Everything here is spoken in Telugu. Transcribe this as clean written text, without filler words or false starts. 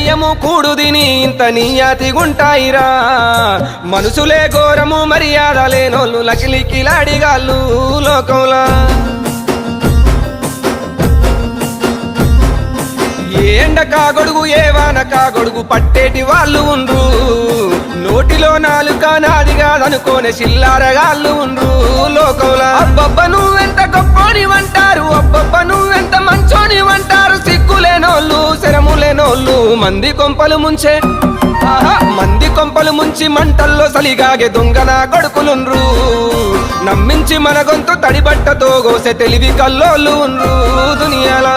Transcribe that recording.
దయ్యము కూడు దిని ఇంత నీయాతిగుంటాయిరా మనుషులే ఘోరము మర్యాద లేనోళ్ళు లకిలికిలాడిగాళ్ళు లోకంలా ఏ ఎండ కాగొడుగు ఏ వాన కాగొడుగు పట్టేటి వాళ్ళు ఉండ్రు నోటిలో నాలుక నాది కాదనుకోనే చిల్లారగాళ్ళు ఉండ్రు లోకంలా అబ్బబ్బ నువ్వెంత గొప్పోనివంటారు అబ్బబ్బ నువ్వెంత మంచోనివంటారు సిగ్గులేనోళ్ళు శరములేనోళ్ళు మంది కొంపలు ముంచే మంది కొంపలు ముంచి మంటల్లో సలిగాగే దొంగన కొడుకులుండ్రు నమ్మించి మన గొంతు తడిబట్టతో గోసె తెలివి కల్లోళ్ళు ఉండ్రు దునియాలా